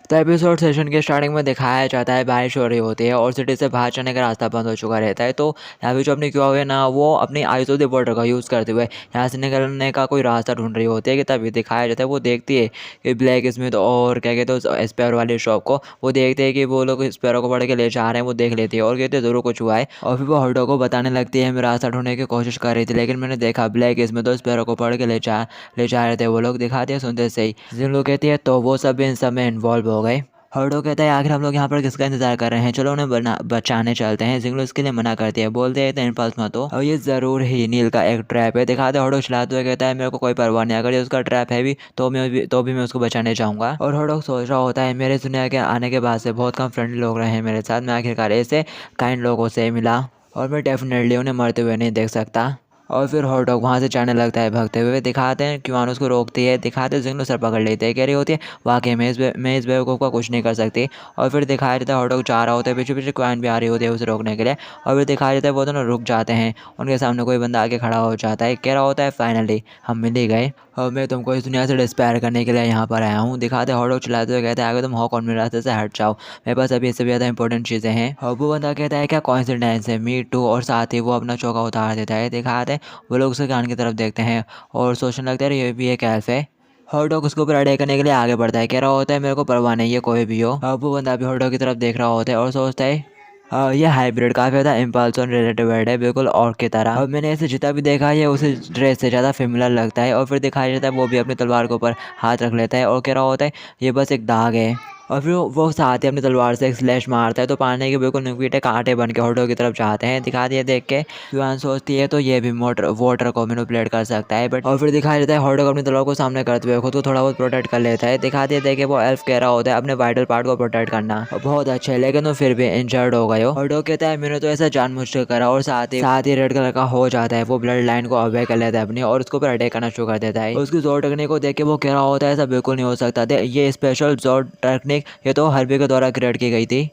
तो episode session के starting में दिखाया जाता है बारिश हो रही होती है और सिटी से बाहर जाने का रास्ता बंद हो चुका रहता है। तो यहाँ पे जो अपनी क्यों है ना, वो अपनी आइस ऑफ द बॉर्डर का यूज़ करते हुए यहाँ से निकलने का कोई रास्ता ढूंढ रही होती है कि तभी दिखाया जाता है वो देखती है कि ब्लैक स्मिथ और क्या कहते हैं स्पेयर वाली शॉप को, वो देखते हैं कि वो लोग स्पेयर को पढ़ के ले जा रहे हैं। वो देख लेती है और कहते हैं ज़रूर कुछ हुआ है, और फिर वो हॉटो को बताने लगती है मैं रास्ता ढूंढने की कोशिश कर रही थी लेकिन मैंने देखा ब्लैक स्मिथ और स्पेयर को पढ़ के ले जा रहे थे वो लोग। दिखाते हैं सुनते से ही जिन लोग कहती है तो वो सब इन सब में इन्वॉल्व हो गए। हर्डो कहता है आखिर हम लोग यहाँ पर किसका इंतजार कर रहे हैं, चलो उन्हें बचाने चलते हैं। जिंगलो इसके लिए मना करती है, बोलते हैं इतने इम्पल्स मत हो और ये ज़रूर ही नील का एक ट्रैप है। दिखाते हर्डो चलाते हुए कहता है मेरे को कोई परवाह नहीं, अगर ये उसका ट्रैप है भी तो भी मैं उसको बचाने जाऊँगा। और हर्डो सोच रहा होता है मेरे दुनिया के आने के बाद से बहुत कम फ्रेंडली लोग रहे हैं मेरे साथ, मैं आखिरकार ऐसे काइंड लोगों से मिला और मैं डेफिनेटली उन्हें मरते हुए नहीं देख सकता। और फिर हॉट डॉग वहाँ से जाने लगता है भागते हुए। दिखाते हैं क्यूआन उसको रोकती है, दिखाते हैं जिंगलो सर पकड़ लेते हैं, कह रही होती है वाकई में मैं इस बेवकूफ़ का कुछ नहीं कर सकती। और फिर दिखाया जाता है हॉट डॉग जा रहा होता है, पीछे पीछे क्यूआन भी आ रही होती है उसे रोकने के लिए। और फिर दिखाया जाता है वो दोनों रुक जाते हैं, उनके सामने कोई बंदा आके खड़ा हो जाता है, कह रहा होता है फाइनली हम मिल ही गए और मैं तुमको इस दुनिया से डिस्पायर करने के लिए यहाँ पर आया हूँ। दिखाते हॉट डॉग चलाते हुए कहते हैं आगे तुम हॉक और मेरे रास्ते से हट जाओ, मेरे पास अभी इससे भी ज़्यादा इंपॉर्टेंट चीज़ें हैं। और वो बंदा कहता है क्या कॉइंसिडेंस है, मी टू, और साथ ही वो अपना चौका उतार देता है। दिखाते हैं वो लोग उसे कान की तरफ देखते हैं और सोचने लगता है ये भी एक एल्फ है। हॉट डॉग उसके ऊपर अटैक करने के लिए आगे बढ़ता है, कह रहा होता है मेरे को परवाह नहीं है कोई भी हो। अब वो बंदा भी हॉट डॉग की तरफ देख रहा होता है और सोचता है ये हाइब्रिड काफ़ी ज़्यादा इम्पल्स और रिलेटिव वर्ड है, बिल्कुल और की तरह। अब मैंने इसे जितना भी देखा है ये उसे ड्रेस से ज़्यादा फेमिलर लगता है। और फिर दिखाया जाता है वो भी अपनी तलवार के ऊपर हाथ रख लेता है और कह रहा होता है ये बस एक दाग है। और फिर वो साथ ही अपनी तलवार से एक स्लैश मारता है तो पानी के बिल्कुल नुकीटे कांटे बन के हॉटो की तरफ जाते हैं। दिखा दिया देख के युआन सोचती है तो ये भी वाटर को मैनिपुलेट कर सकता है बट। और फिर दिखाया जाता है हॉटो अपनी तलवार को सामने करते हुए खुद को थोड़ा बहुत प्रोटेक्ट कर लेता है। दिखा दिया देख के वो एल्फ कह रहा होता है अपने वाइटल पार्ट को प्रोटेक्ट करना बहुत अच्छा है, लेकिन वो फिर भी इंजर्ड हो गए हो। हॉटो कहता है मैंने तो ऐसा जानबूझ कर करा, और साथ ही रेड कलर का हो जाता है, वो ब्लड लाइन को अवे कर लेता है अपनी और उसके ऊपर अटैक करना शुरू कर देता है। उसकी जोर टेक्निक को देख के वो कह रहा होता है ऐसा बिल्कुल नहीं हो सकता, ये स्पेशल जोर टेक्निक ये तो हर के द्वारा क्रिएट की गई थी।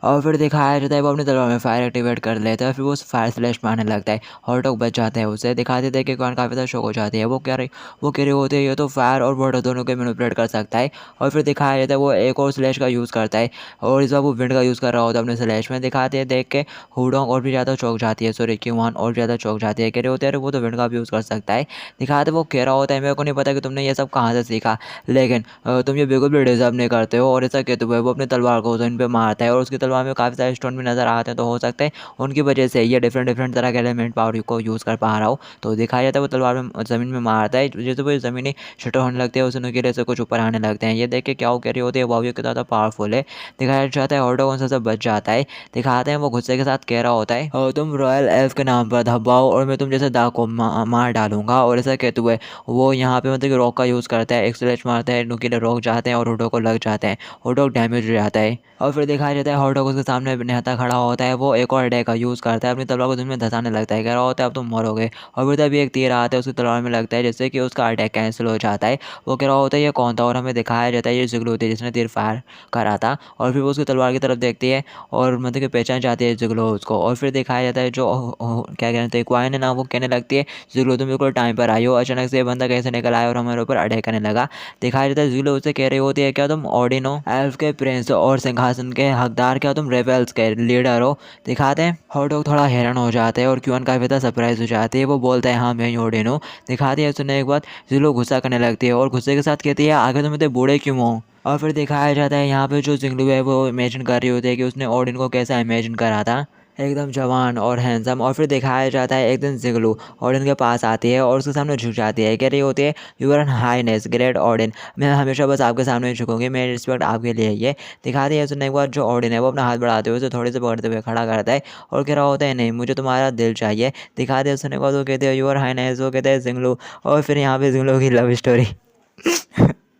और फिर दिखाया जाता है वो अपनी तलवार में फायर एक्टिवेट कर लेता है, फिर वो फायर स्लैश मारने लगता है, हॉट डॉग बच जाते हैं उसे। दिखाते थे कि कौन काफ़ी ज़्यादा शौक हो जाती है, वो कह रही होती है ये तो फायर और वाटर दोनों को मैनिपुलेट कर सकता है। और फिर दिखाया जाता है वो एक और स्लैश का यूज़ करता है और इस बार वो विंड का यूज़ कर रहा होता है अपने स्लैश में। दिखाते हैं देख के हुडोंग और भी ज़्यादा चौक जाती है, सॉरी क्यूआन और ज़्यादा चौक जाती है, कह रहे होते हैं वो तो विंड का भी यूज़ कर सकता है। दिखाते वो कह रहा होता है मेरे को नहीं पता कि तुमने ये सब कहाँ से सीखा, लेकिन तुम ये बिल्कुल भी डिजर्व नहीं करते हो। और ऐसा कहते हुए वो अपनी तलवार को इन पे मारता है और उसकी तलवार में काफ़ी सारे भी नज़र आते हैं, तो हो सकते हैं उनकी वजह से ये डिफरेंट डिफरेंट तरह के एलिमेंट पावर को यूज़ कर पा रहा हो। तो दिखाया जाता है वो तलवार में ज़मीन में मारता है, जैसे वो ज़मीनी शटर होने लगते हैं उस नुकीले से कुछ ऊपर आने लगते हैं। ये देख के क्या वो कह रही होती है वाह ये कितना ज़्यादा पावरफुल है। दिखाया जाता है हॉट उनसे सब बच जाता है। दिखाते हैं वो गुस्से के साथ कह रहा होता है और तुम रॉयल एल्फ के नाम पर धब्बाओ और मैं तुम जैसे दाग को मार डालूंगा। और ऐसा कहते हुए वो यहाँ पे मतलब कि रॉक का यूज़ करता है, एक स्लैश मारता है, नुकीले रॉक जाते हैं और हॉट को लग जाते हैं, हॉट डैमेज हो जाता है। और फिर दिखाया जाता है हॉट उसके सामने निहत्था खड़ा होता है, वो एक और अटैक का यूज़ करता है, अपनी तलवार को उसमें धंसाने लगता है, कह रहा होता है अब तुम मरोगे। और फिर तभी एक तीर आता है उसकी तलवार में लगता है जिससे कि उसका अटैक कैंसिल हो जाता है। वो कह रहा होता है ये कौन था और हमें दिखाया जाता है ये जुगलू थी जिसने तीर फायर करा था। और फिर वो उसकी तलवार की तरफ देखती है और मतलब कि पहचान जाती है जुगलू उसको। और फिर दिखाया जाता है जो क्या कहते हैं क्वाइन है ना, वो कहने लगती है जुगलू तुम बिल्कुल टाइम पर आई हो, अचानक से ये बंदा कैसे निकल आया और हमारे ऊपर अटैक करने लगा। दिखाया जाता है जुगलू उससे कह रही होती है क्या तुम ओडिन हो, एल्फ के प्रिंस और सिंहासन के हकदार, क्या तुम रेबेल्स के लीडर हो। दिखाते हैं हॉट डॉग थोड़ा हैरान हो जाते हैं और क्यूआन काफ़ी ज़्यादा सरप्राइज हो जाती है, वो बोलता है हाँ मैं ही ओडिन हूँ। दिखाती है सुनने के बाद जिलो गुस्सा करने लगती है और गुस्से के साथ कहती है आगे तुम इतने बूढ़े क्यों हो। और फिर दिखाया जाता है यहाँ पे जो जिंगलू है वो इमेजिन कर रही होती है कि उसने ओडिन को कैसा इमेजिन करा था, एकदम जवान और हैंडसम। और फिर दिखाया जाता है एक दिन जिगलू ऑडिन के पास आती है और उसके सामने झुक जाती है, कह रही होती है you are an highness great Odin, मैं हमेशा बस आपके सामने झुकूंगी, मेरी रिस्पेक्ट आपके लिए ये। दिखाती है सुनने के बाद जो ऑडिन है वो अपना हाथ बढ़ाते हुए उसे थोड़े से पकड़ते हुए खड़ा करता है और कह रहा होता है नहीं मुझे तुम्हारा दिल चाहिए। दिखाते हैं सुनने के बाद वो कहते हैं यू आर हाईनेस, वो कहते हैं जिंगलू। और फिर यहाँ पे जिंगलू की लव स्टोरी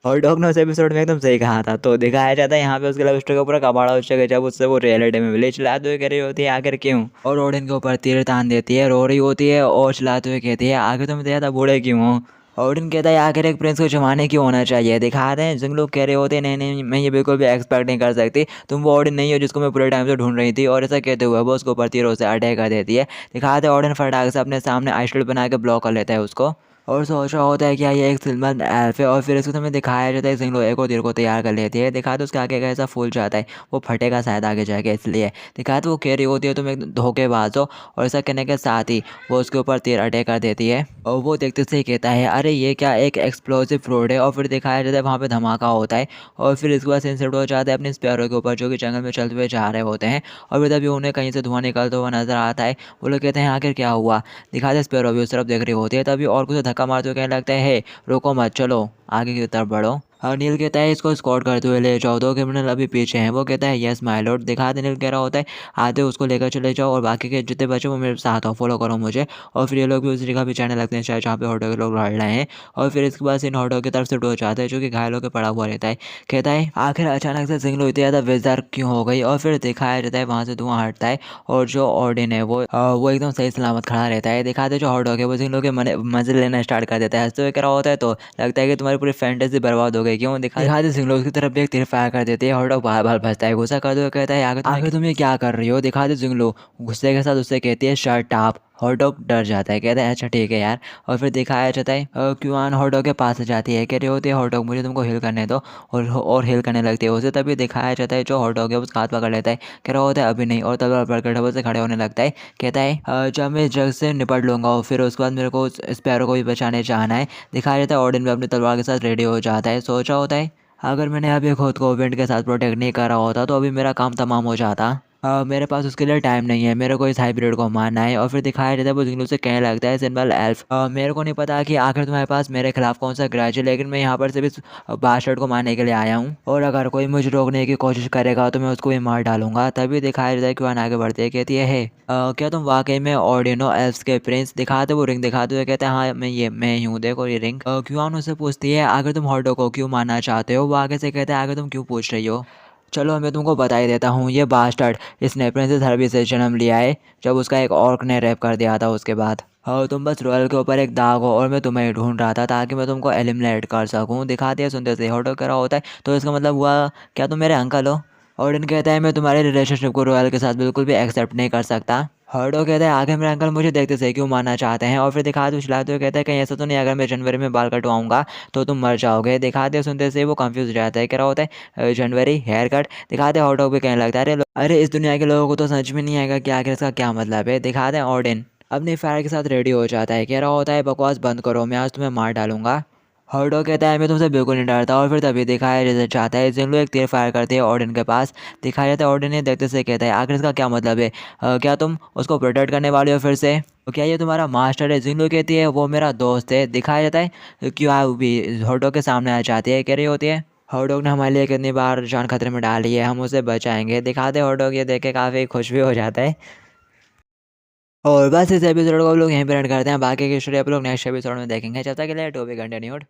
और डॉग ने उस एपिसोड में एकदम सही कहा था। तो दिखाया जाता है यहाँ पे उसके लव स्टोरी का पूरा कबाड़ा हो चुका है जब उससे वो रियलिटी में विलेज चलाते हुए कह रही होती है आखिर क्यों, और ओडिन के ऊपर तीर तान देती है, रो रही होती है और चलाते हुए कहती है आगे तुम इतने ज़्यादा बूढ़े क्यों हो। ओडिन कहता है आखिर एक प्रिंस को जमाने क्यों होना चाहिए। दिखाते हैं जिन लोग कह रहे होते हैं नहीं नहीं मैं ये बिल्कुल भी एक्सपेक्ट नहीं कर सकती, तुम वो ओडिन नहीं हो जिसको मैं पूरे टाइम से ढूंढ रही थी। और ऐसा कहते हुए वो उसको ऊपर तीरों से अटैक कर देती है। दिखाते हैं ओडिन फटाक से अपने सामने आइसशील्ड बना के ब्लॉक कर लेता है उसको। और सोच रहा होता है कि ये एक सिल्वर एल्फ है। और फिर इसको हमें दिखाया जाता है जिंगलो एक और तीर को तैयार कर लेती है। दिखाया तो उसके आगे का ऐसा फूल जाता है, वो फटेगा शायद आगे जाके, इसलिए दिखाया तो वो कह रही होती है तुम एक धोखेबाज हो। और ऐसा कहने के साथ ही वो उसके ऊपर तीर अटैक कर देती है। और वो देखते से ही कहता है अरे ये क्या एक एक्सप्लोसिव रोड है। और फिर दिखाया जाता है वहाँ पे धमाका होता है। और फिर इसके बाद सेंसर हो जाता है अपने स्पैरो के ऊपर जो कि जंगल में चलते हुए जा रहे होते हैं। और फिर तभी उन्हें कहीं से धुआं निकलता हुआ नजर आता है। वो लोग कहते हैं आखिर क्या हुआ। दिखाते हैं स्पैरो भी उस तरफ देख रही होती है। तभी और कुछ धक्का मारते हुए कहने लगता है हे रुको मत, चलो आगे की तरफ बढ़ो। और नील कहता है इसको स्कॉट करते हुए ले जाओ, 2 क्रिमिनल अभी पीछे हैं। वो कहता है यस माय लॉर्ड। दिखाते नील कह रहा होता है आते उसको लेकर चले जाओ और बाकी के जितने बच्चे वो मेरे साथ हो, फॉलो करो मुझे। और फिर ये लोग भी उसी जगह भी जाने लगते हैं शायद जहाँ पे हॉटो के लोग लड़ रहे हैं। और फिर इसके बाद इन हॉटो की तरफ से डो जाता है जो कि घायल होकर पड़ा हुआ रहता है। कहता है आखिर अचानक से जिंगलो इतनी ज़्यादा बेजार क्यों हो गई। और फिर दिखाया जाता है वहाँ से धुआं हटता है और जो ऑर्डिन है वो एकदम सही सलामत खड़ा रहता है। दिखाते जो हॉटो है वो जिंगलो के मजे लेना स्टार्ट कर देता है। हंसते हुए कह रहा होता है तो लगता है कि तुम्हारी पूरी फैंटेसी बर्बाद हो गई क्यों। दिखाते सिंगलो की तरफ भी एक तीर फायर कर देते हैं। हॉटो बार बार फंसता है, गुस्सा करते हुए कहता है आखिर तुम ये क्या कर रही हो। दिखाते सिंगलो गुस्से के साथ उससे कहती है शट अप। हॉटडॉग डर जाता है, कहता है अच्छा ठीक है यार। और फिर दिखाया जाता है क्यूआन हॉटडॉग के पास जाती है, कह रही होती है हॉटडॉग मुझे तुमको हिल करने दो। और हिल करने लगती है उसे। तभी दिखाया जाता है जो हॉटडॉग है उसका हाथ पकड़ लेता है, कह रहा होता है अभी नहीं। और तलवार पकड़ डबल से खड़े होने लगता है। कहता है जब मैं इस जग से निपट लूँगा और फिर उसके बाद मेरे को उस स्पैरो को भी बचाने जाना है। दिखाया जाता है ऑर्डिन भी अपनी तलवार के साथ रेडी हो जाता है। सोचा होता है अगर मैंने अभी खुद को विंड के साथ प्रोटेक्ट नहीं करा होता तो अभी मेरा काम तमाम हो जाता। मेरे पास उसके लिए टाइम नहीं है, मेरे को इस हाइब्रिड को मारना है। और फिर दिखाया जाता है वो जिंगलो से कहने लगता है सिंबल एल्फ मेरे को नहीं पता कि आखिर तुम्हारे पास मेरे खिलाफ कौन सा ग्रज है, लेकिन मैं यहाँ पर सिर्फ इस बास्टर्ड को मारने के लिए आया हूँ। और अगर कोई मुझे रोकने की कोशिश करेगा तो मैं उसको भी मार डालूंगा। तभी दिखाया जाता है कि वह आगे बढ़ती है, कहती है "हे, क्या तुम वाकई में ऑर्डिनो एल्फ्स के प्रिंस। दिखाते वो रिंग दिखाते हुए कहते हैं हाँ मैं ही हूँ, देखो ये रिंग। क्यूआन उससे पूछती है आगे तुम हॉटो को क्यों मारना चाहते हो। वो आगे से कहता है आगे तुम क्यों पूछ रही हो। चलो मैं तुमको बता ही देता हूँ, ये बास्टर्ड इसने प्रिंसेस हर्बी से जन्म लिया है जब उसका एक ऑर्क ने रेप कर दिया था उसके बाद। और तुम बस रॉयल के ऊपर एक दाग हो और मैं तुम्हें ही ढूंढ रहा था ताकि मैं तुमको एलिमिनेट कर सकूँ। दिखाते हैं सुनते से हॉटो कह रहा होता है तो इसका मतलब हुआ क्या तुम मेरे अंकल हो। ऑर्डन कहता है मैं तुम्हारे रिलेशनशिप को रॉयल के साथ बिल्कुल भी एक्सेप्ट नहीं कर सकता। हर्डो कहता है आगे मेरे अंकल मुझे देखते से क्यों मारना चाहते हैं। और फिर दिखाते हुए चिल्लाते हुए कहता है कहीं ऐसा तो नहीं अगर मैं जनवरी में बाल कटवाऊंगा तो तुम मर जाओगे। दिखाते हुए सुनते से वो कंफ्यूज हो जाता है, कह रहा होता है जनवरी हेयर कट। दिखाते हॉटडॉग भी कहने लगता है अरे इस दुनिया के लोगों को तो समझ में नहीं आएगा कि आखिर इसका क्या मतलब है। दिखाते हैं ऑर्डिन अपनी फायर के साथ रेडी हो जाता है, कह रहा होता है बकवास बंद करो, मैं आज तुम्हें मार डालूंगा। हॉटडॉग कहता है मैं तुमसे बिल्कुल नहीं डरता। और फिर तभी दिखाया जैसे चाहता है जिंगलो एक तीर फायर करते हैं ऑर्डिन के पास। दिखाया जाता है ऑर्डिन ने देखते से कहता है आखिर इसका क्या मतलब है। क्या तुम उसको प्रोटेक्ट करने वाले हो फिर से। तो क्या ये तुम्हारा मास्टर है। जिंगलो कहती है वो मेरा दोस्त है। दिखाया जाता है क्यों भी हॉटडॉग के सामने आ जाती है, कह रही होती है हॉटडॉग ने हमारे लिए कितनी बार जान खतरे में डाली है, हम उसे बचाएंगे। दिखाते हॉटडॉग ये देख के काफ़ी खुश भी हो जाता है। और बस इस एपिसोड को हम लोग यहीं पर एंड करते हैं, बाकी की स्टोरी आप लोग नेक्स्ट एपिसोड में देखेंगे। जब तक के लिए टू बी कंटिन्यूड।